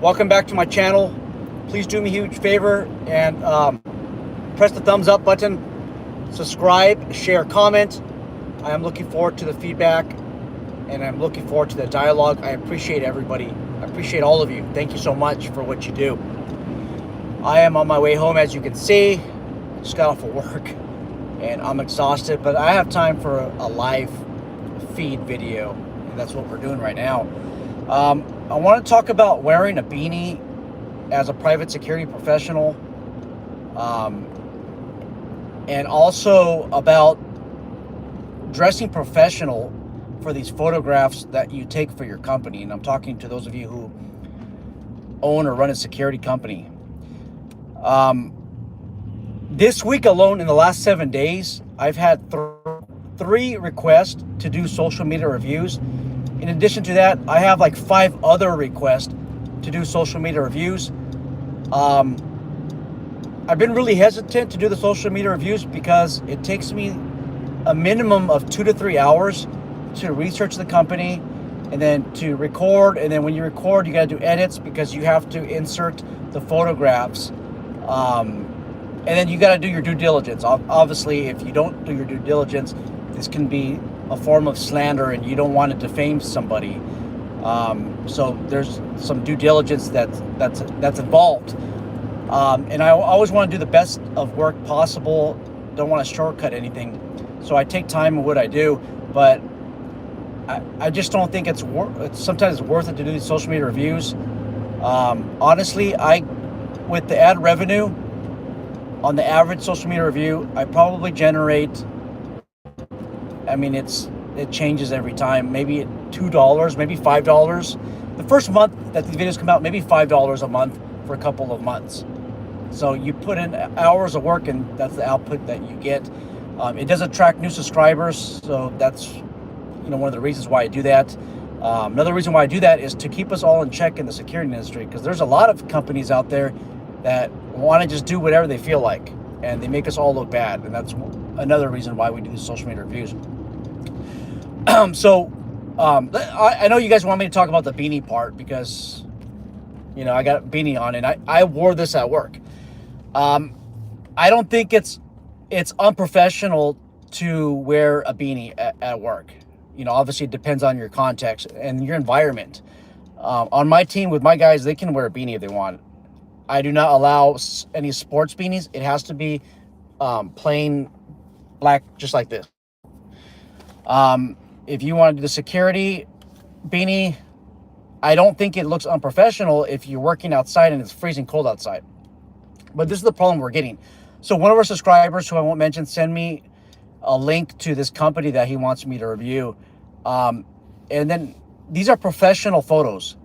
Welcome back to my channel. Please do me a huge favor and press the thumbs up button, subscribe, share, comment. I am looking forward to the feedback and I'm looking forward to the dialogue. I appreciate everybody. I appreciate all of you. Thank you so much for what you do. I am on my way home, as you can see. Just got off of work and I'm exhausted, but I have time for a live feed video, and that's what we're doing right now. I want to talk about wearing a beanie as a private security professional, and also about dressing professional for these photographs that you take for your company. And I'm talking to those of you who own or run a security company. This week alone, in the last 7 days, I've had three requests to do social media reviews. In addition to that, I have like 5 other requests to do social media reviews. I've been really hesitant to do the social media reviews because it takes me a minimum of 2 to 3 hours to research the company and then to record. And then when you record, you got to do edits because you have to insert the photographs. And then you got to do your due diligence. Obviously, if you don't do your due diligence, this can be a form of slander and you don't want to defame somebody. So there's some due diligence that's involved. And I always want to do the best of work possible. Don't want to shortcut anything. So I take time in what I do, but I just don't think sometimes it's worth it to do these social media reviews. Honestly, with the ad revenue, on the average social media review, I probably generate, it changes every time, maybe $2, maybe $5. The first month that these videos come out, maybe $5 a month for a couple of months. So you put in hours of work and that's the output that you get. It does attract new subscribers, so that's one of the reasons why I do that. Another reason why I do that is to keep us all in check in the security industry, because there's a lot of companies out there that want to just do whatever they feel like, and they make us all look bad. And that's another reason why we do these social media reviews. I know you guys want me to talk about the beanie part because, I got a beanie on and I wore this at work. I don't think it's unprofessional to wear a beanie at work. Obviously it depends on your context and your environment. On my team with my guys, they can wear a beanie if they want. I do not allow any sports beanies. It has to be plain black, just like this. If you want to do the security beanie, I don't think it looks unprofessional if you're working outside and it's freezing cold outside. But this is the problem we're getting. So one of our subscribers, who I won't mention, sent me a link to this company that he wants me to review. And then these are professional photos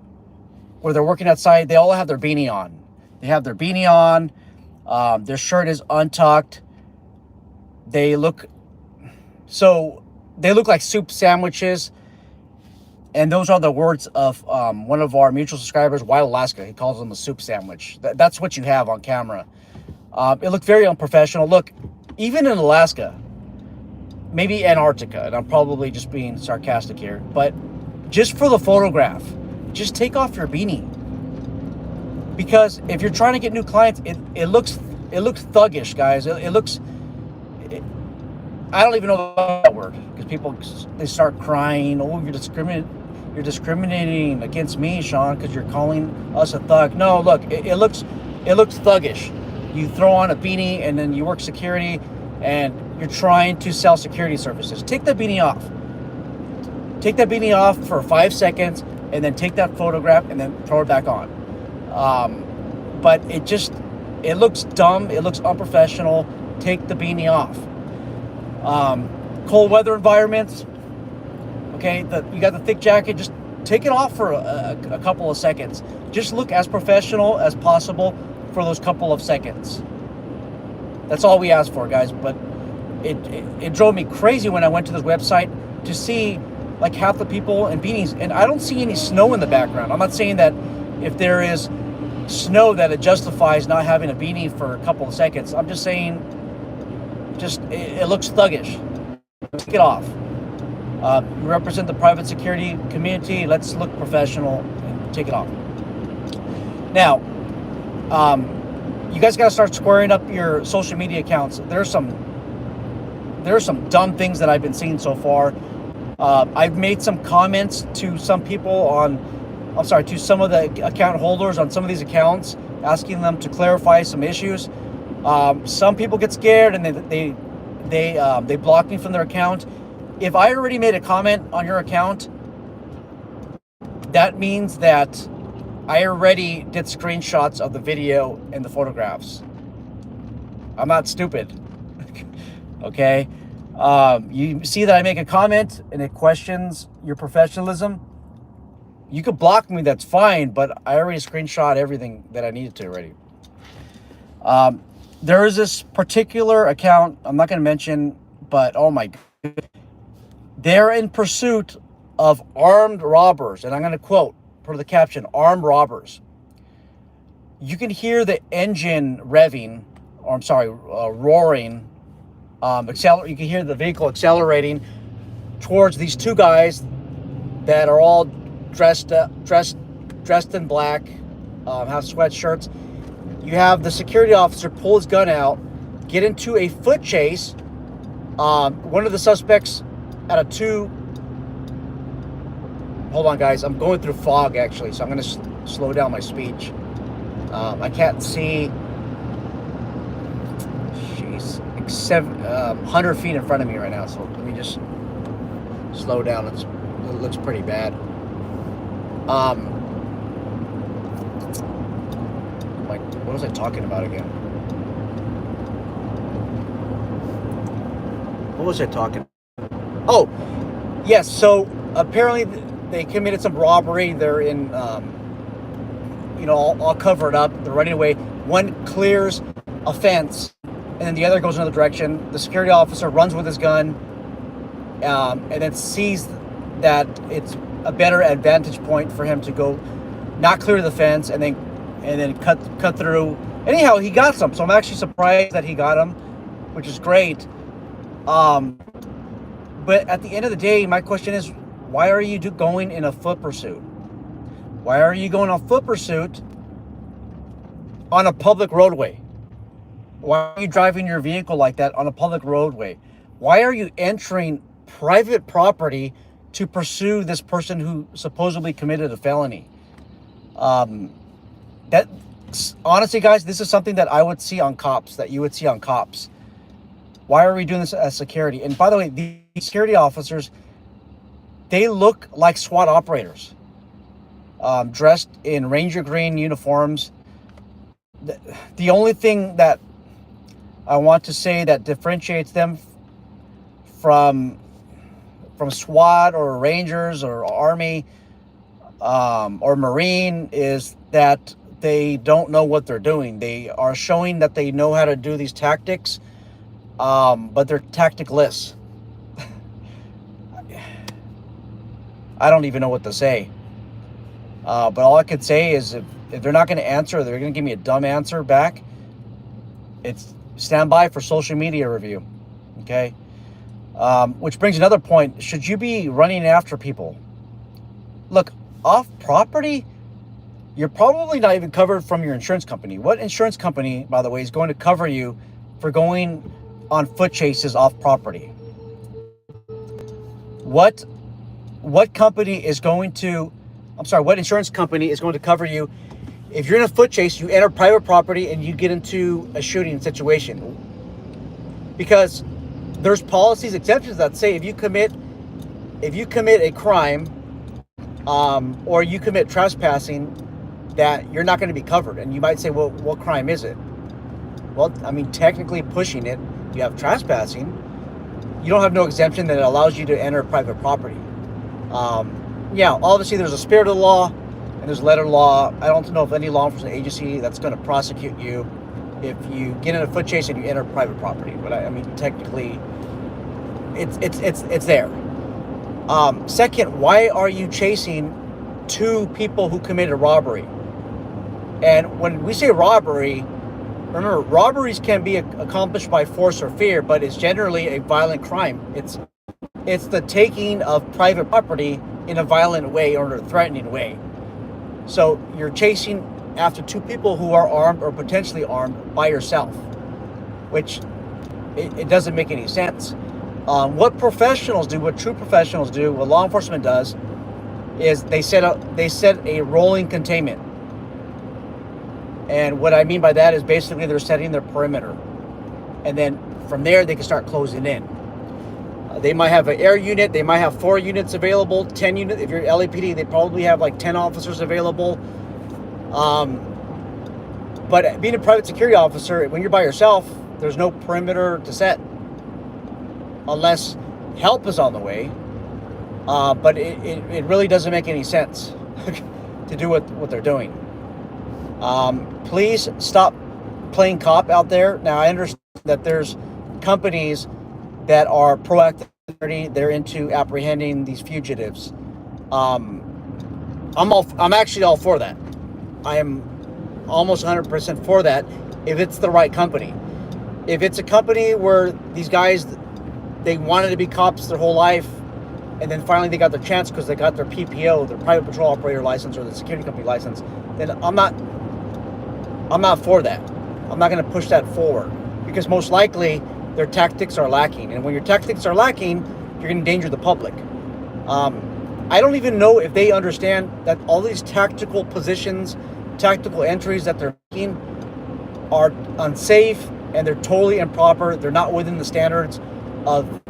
where they're working outside. They all have their beanie on. They have their beanie on. Their shirt is untucked. They look like soup sandwiches. And those are the words of one of our mutual subscribers, Wild Alaska. He calls them a soup sandwich. That's what you have on camera. It looked very unprofessional. Look, even in Alaska, maybe Antarctica, and I'm probably just being sarcastic here, but just for the photograph, just take off your beanie. Because if you're trying to get new clients, it looks thuggish, guys. I don't even know that word, because people, they start crying. Oh, you're discriminating against me, Sean, because you're calling us a thug. No, look, it looks thuggish. You throw on a beanie and then you work security and you're trying to sell security services. Take that beanie off. Take that beanie off for 5 seconds and then take that photograph and then throw it back on. But it looks dumb. It looks unprofessional. Take the beanie off. Cold weather environments. Okay, you got the thick jacket. Just take it off for a couple of seconds. Just look as professional as possible for those couple of seconds. That's all we ask for, guys. But it drove me crazy when I went to this website to see like half the people in beanies, and I don't see any snow in the background. I'm not saying that if there is snow that it justifies not having a beanie for a couple of seconds. I'm just saying, it looks thuggish. Take it off. We represent the private security community. Let's look professional and take it off. Now, you guys got to start squaring up your social media accounts. There's some dumb things that I've been seeing so far. I've made some comments to some people to some of the account holders on some of these accounts, asking them to clarify some issues. Some people get scared and they block me from their account. If I already made a comment on your account, that means that I already did screenshots of the video and the photographs. I'm not stupid. Okay? You see that I make a comment and it questions your professionalism. You could block me, that's fine, but I already screenshot everything that I needed to already. There is this particular account, I'm not going to mention, but oh my God. They're in pursuit of armed robbers, and I'm going to quote per the caption, armed robbers. You can hear the engine revving, roaring. You can hear the vehicle accelerating towards these two guys that are all dressed in black, have sweatshirts. You have the security officer pull his gun out, get into a foot chase. One of the suspects hold on guys, I'm going through fog actually, so I'm going to slow down my speech. I can't see 100 feet in front of me right now, so let me just slow down. It looks pretty bad. What was I talking about again? What was I talking about? Oh, yes, so apparently they committed some robbery. They're in, all covered up. They're running away. One clears a fence, and then the other goes another direction. The security officer runs with his gun, and then sees that it's a better advantage point for him to go, not clear the fence, and then cut through. Anyhow, he got some, so I'm actually surprised that he got him, which is great. But at the end of the day, my question is, why are you going in a foot pursuit? Why are you going on foot pursuit on a public roadway? Why are you driving your vehicle like that on a public roadway? Why are you entering private property to pursue this person who supposedly committed a felony? That honestly, guys, this is something that I would see on cops, that you would see on cops. Why are we doing this as security? And by the way, the security officers, they look like SWAT operators, dressed in Ranger green uniforms. The only thing that I want to say that differentiates them from SWAT or Rangers or Army or Marine is that they don't know what they're doing. They are showing that they know how to do these tactics, but they're tacticless. I don't even know what to say. But all I could say is if they're not going to answer, they're going to give me a dumb answer back. It's stand by for social media review. Okay? Which brings another point. Should you be running after people? Look, off property, you're probably not even covered from your insurance company. What insurance company, by the way, is going to cover you for going on foot chases off property? What company is going to, what insurance company is going to cover you if you're in a foot chase, you enter private property and you get into a shooting situation? Because there's policies, exceptions that say if you commit a crime, or you commit trespassing, that you're not going to be covered. And you might say, well, what crime is it? Well, I mean, technically pushing it, you have trespassing. You don't have no exemption that allows you to enter private property. Yeah, obviously there's a spirit of the law and there's letter law. I don't know of any law enforcement agency that's going to prosecute you if you get in a foot chase and you enter private property. But I mean, technically, it's there. Second, why are you chasing two people who committed a robbery? And when we say robbery, remember, robberies can be accomplished by force or fear, but it's generally a violent crime. It's the taking of private property in a violent way or in a threatening way. So you're chasing after two people who are armed or potentially armed by yourself, which it doesn't make any sense. What professionals do, what true professionals do, what law enforcement does, is they set a rolling containment. And what I mean by that is basically they're setting their perimeter, and then from there they can start closing in. They might have an air unit, they might have 4 units available, 10 units. If you're LAPD, they probably have like 10 officers available. But being a private security officer, when you're by yourself, there's no perimeter to set unless help is on the way. But it really doesn't make any sense to do what they're doing. Please stop playing cop out there. Now, I understand that there's companies that are proactive. They're into apprehending these fugitives. I'm actually all for that. I am almost 100% for that if it's the right company. If it's a company where these guys, they wanted to be cops their whole life, and then finally they got their chance because they got their PPO, their private patrol operator license, or the security company license, then I'm not for that. I'm not going to push that forward, because most likely their tactics are lacking. And when your tactics are lacking, you're going to endanger the public. I don't even know if they understand that all these tactical positions, tactical entries that they're making are unsafe, and they're totally improper. They're not within the standards of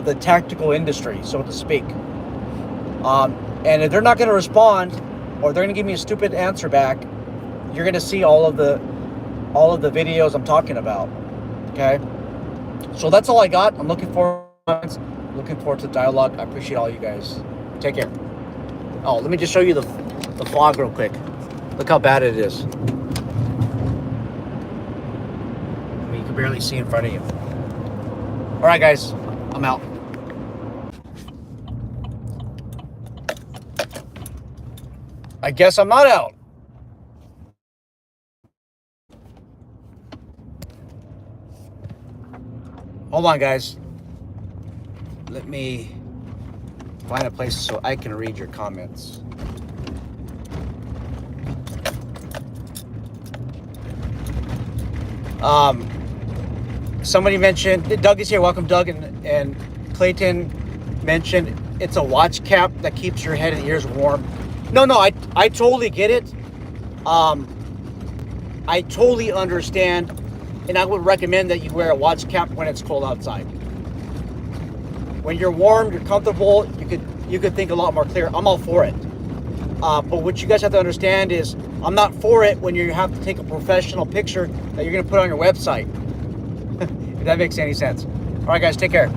the tactical industry, so to speak. And if they're not going to respond, or they're going to give me a stupid answer back, you're going to see all of the videos I'm talking about. Okay, so that's all I got. I'm looking forward to the dialogue. I appreciate all you guys. Take care. Oh, let me just show you the fog real quick. Look how bad it is. I mean, you can barely see in front of you. All right, guys, I'm out. I guess I'm not out. Hold on, guys. Let me find a place so I can read your comments. Somebody mentioned, Doug is here. Welcome, Doug. And Clayton mentioned it's a watch cap that keeps your head and ears warm. No, I totally get it. I totally understand, and I would recommend that you wear a watch cap when it's cold outside. When you're warm, you're comfortable, you could think a lot more clear. I'm all for it. But what you guys have to understand is I'm not for it when you have to take a professional picture that you're going to put on your website. If that makes any sense. All right, guys, take care.